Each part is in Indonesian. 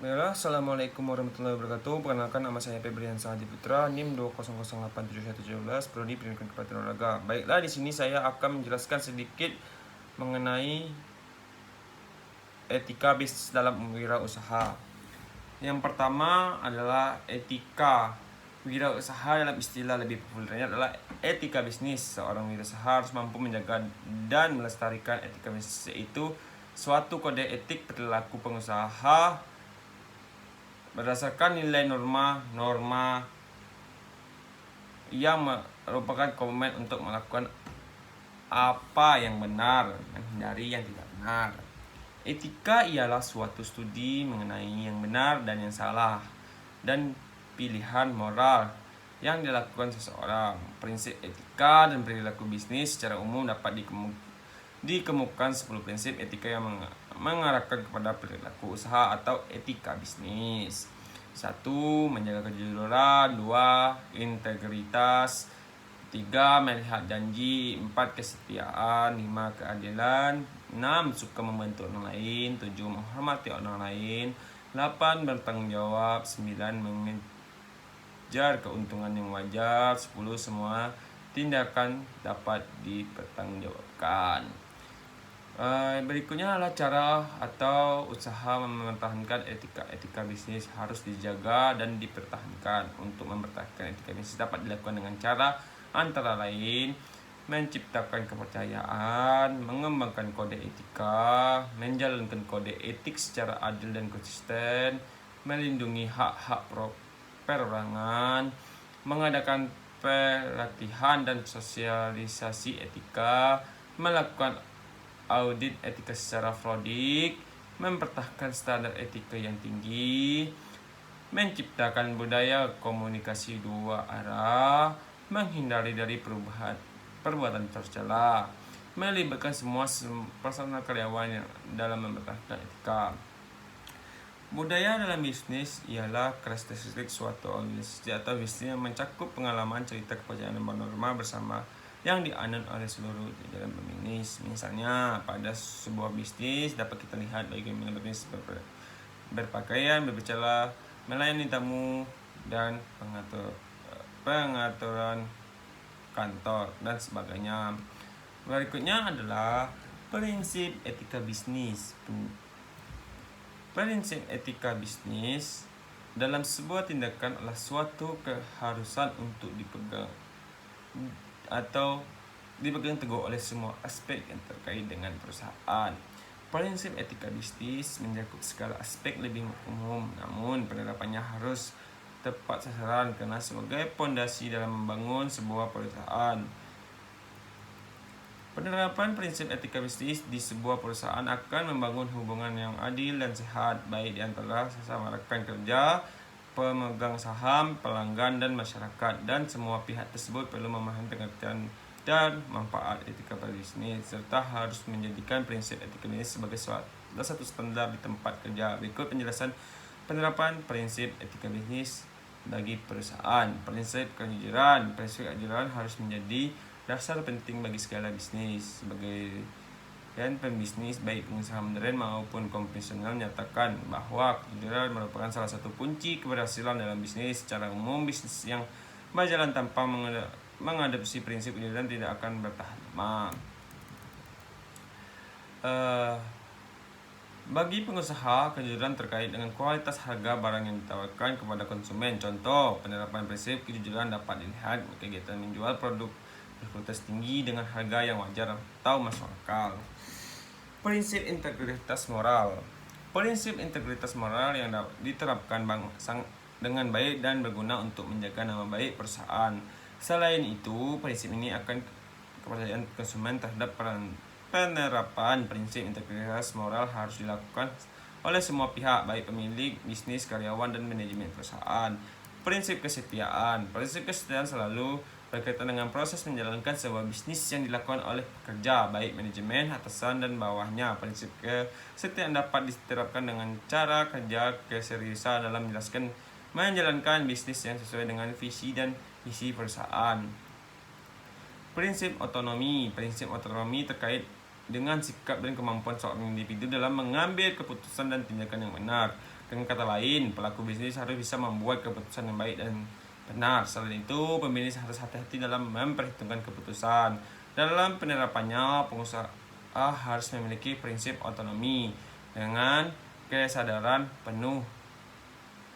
Baiklah, Assalamualaikum warahmatullahi wabarakatuh. Perkenalkan, nama saya Febrian Sahadi Putra, NIM 2008717, Prodi Pendidikan Kepelatihan Olahraga. Baiklah, di sini saya akan menjelaskan sedikit mengenai etika bisnis dalam wirausaha. Yang pertama adalah etika wirausaha. Dalam istilah lebih populernya adalah etika bisnis. Seorang wirausaha harus mampu menjaga dan melestarikan etika bisnis, yaitu suatu kode etik perilaku pengusaha berdasarkan nilai norma yang merupakan komitmen untuk melakukan apa yang benar, menghindari yang tidak benar. Etika ialah suatu studi mengenai yang benar dan yang salah, dan pilihan moral yang dilakukan seseorang. Prinsip etika dan perilaku bisnis secara umum dapat dikemukakan 10 prinsip etika yang mengarahkan kepada perilaku usaha atau etika bisnis. 1. Menjaga kejujuran. 2. Integritas. 3. Melihat janji. 4. Kesetiaan. 5. Keadilan. 6. Suka membantu orang lain. 7. Menghormati orang lain. 8. Bertanggung jawab. 9. Mengejar keuntungan yang wajar. 10. Semua tindakan dapat dipertanggungjawabkan. Berikutnya adalah cara atau usaha mempertahankan etika bisnis harus dijaga dan dipertahankan. Untuk mempertahankan etika bisnis dapat dilakukan dengan cara antara lain menciptakan kepercayaan, mengembangkan kode etika, menjalankan kode etik secara adil dan konsisten, melindungi hak-hak perorangan, mengadakan pelatihan dan sosialisasi etika, melakukan audit etika secara periodik, mempertahankan standar etika yang tinggi, menciptakan budaya komunikasi dua arah, menghindari dari perbuatan tercela, melibatkan semua personal karyawan dalam mempertahankan etika. Budaya dalam bisnis ialah karakteristik suatu organisasi atau bisnis yang mencakup pengalaman, cerita, kepercayaan, dan norma bersama yang dianut oleh seluruh jajaran pembisnis. Misalnya, pada sebuah bisnis dapat kita lihat bagaimana bisnis berpakaian, berbicara, melayani tamu, dan pengaturan kantor, dan sebagainya. Berikutnya adalah prinsip etika bisnis. Prinsip etika bisnis dalam sebuah tindakan adalah suatu keharusan untuk dipegang teguh oleh semua aspek yang terkait dengan perusahaan. Prinsip etika bisnis mencakup segala aspek lebih umum, namun penerapannya harus tepat sasaran karena sebagai pondasi dalam membangun sebuah perusahaan. Penerapan prinsip etika bisnis di sebuah perusahaan akan membangun hubungan yang adil dan sehat, baik di antara sesama rekan kerja, pemegang saham, pelanggan, dan masyarakat, dan semua pihak tersebut perlu memahami pengertian dan manfaat etika bisnis, serta harus menjadikan prinsip etika bisnis sebagai satu standar di tempat kerja. Berikut penjelasan penerapan prinsip etika bisnis bagi perusahaan. Prinsip kejujuran. Prinsip kejujuran harus menjadi dasar penting bagi segala bisnis. Sebagai dan pembisnis baik pengusaha modern maupun konvensional menyatakan bahwa kejujuran merupakan salah satu kunci keberhasilan dalam bisnis. Secara umum, bisnis yang berjalan tanpa mengadopsi prinsip kejujuran tidak akan bertahan lama. Bagi pengusaha, kejujuran terkait dengan kualitas harga barang yang ditawarkan kepada konsumen. Contoh, penerapan prinsip kejujuran dapat dilihat kegiatan menjual produk berkualitas tinggi dengan harga yang wajar atau masuk akal. Prinsip integritas moral. Prinsip integritas moral yang diterapkan dengan baik dan berguna untuk menjaga nama baik perusahaan. Selain itu, prinsip ini akan kepercayaan konsumen terhadap penerapan prinsip integritas moral harus dilakukan oleh semua pihak, baik pemilik bisnis, karyawan, dan manajemen perusahaan. Prinsip kesetiaan. Prinsip kesetiaan selalu berkaitan dengan proses menjalankan sebuah bisnis yang dilakukan oleh pekerja, baik manajemen, atasan, dan bawahnya. Prinsip kesetiaan dapat diterapkan dengan cara kerja keseriusan dalam menjalankan bisnis yang sesuai dengan visi dan misi perusahaan. Prinsip otonomi. Prinsip otonomi terkait dengan sikap dan kemampuan seorang individu dalam mengambil keputusan dan tindakan yang benar. Dengan kata lain, pelaku bisnis harus bisa membuat keputusan yang baik dan benar. Selain itu, pembisnis harus hati-hati dalam memperhitungkan keputusan. Dalam penerapannya, pengusaha harus memiliki prinsip otonomi dengan kesadaran penuh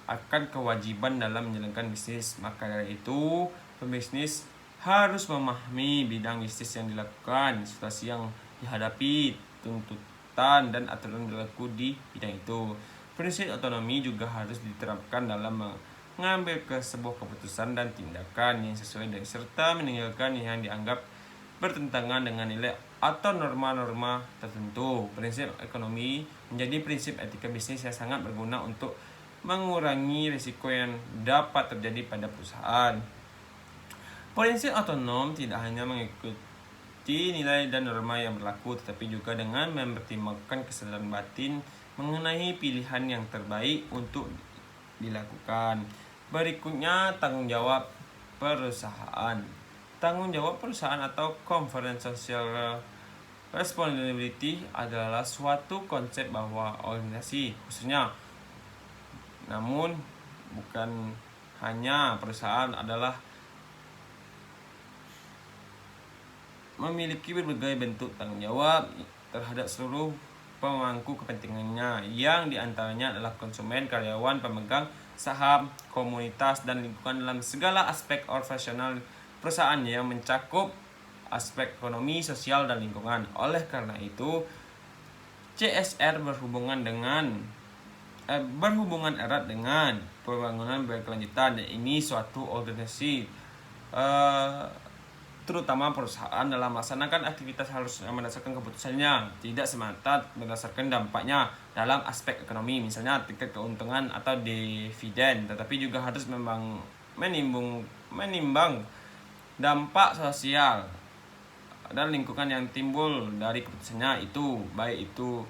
akan kewajiban dalam menjalankan bisnis. Maka dari itu, pembisnis harus memahami bidang bisnis yang dilakukan, situasi yang dihadapi, tuntutan dan aturan berlaku di bidang itu. Prinsip otonomi juga harus diterapkan dalam mengambil sebuah keputusan dan tindakan yang sesuai dengan serta meninggalkan yang dianggap bertentangan dengan nilai atau norma-norma tertentu. Prinsip ekonomi menjadi prinsip etika bisnis yang sangat berguna untuk mengurangi risiko yang dapat terjadi pada perusahaan. Prinsip otonom tidak hanya mengikuti nilai dan norma yang berlaku, tetapi juga dengan mempertimbangkan kesadaran batin mengenai pilihan yang terbaik untuk dilakukan. Berikutnya, tanggung jawab perusahaan. Tanggung jawab perusahaan atau corporate social responsibility adalah suatu konsep bahwa organisasi khususnya, namun bukan hanya perusahaan, adalah memiliki berbagai bentuk tanggung jawab terhadap seluruh pemangku kepentingannya, yang diantaranya adalah konsumen, karyawan, pemegang saham, komunitas, dan lingkungan dalam segala aspek operasional perusahaan yang mencakup aspek ekonomi, sosial, dan lingkungan. Oleh karena itu, CSR berhubungan erat dengan pembangunan berkelanjutan, dan ini suatu organisasi terutama perusahaan dalam melaksanakan aktivitas harus berdasarkan keputusannya, tidak semata berdasarkan dampaknya dalam aspek ekonomi, misalnya tingkat keuntungan atau dividen, tetapi juga harus menimbang dampak sosial dan lingkungan yang timbul dari keputusannya itu, baik itu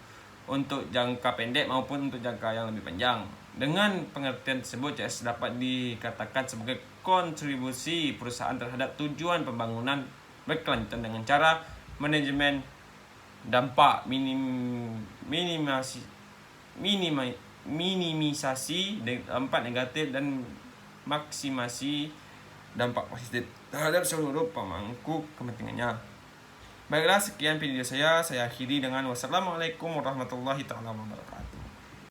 untuk jangka pendek maupun untuk jangka yang lebih panjang. Dengan pengertian tersebut, CS dapat dikatakan sebagai kontribusi perusahaan terhadap tujuan pembangunan berkelanjutan dengan cara manajemen dampak, minimisasi dampak negatif, dan maksimasi dampak positif terhadap seluruh pemangku kepentingannya. Baiklah, sekian video saya akhiri dengan wassalamualaikum warahmatullahi wabarakatuh.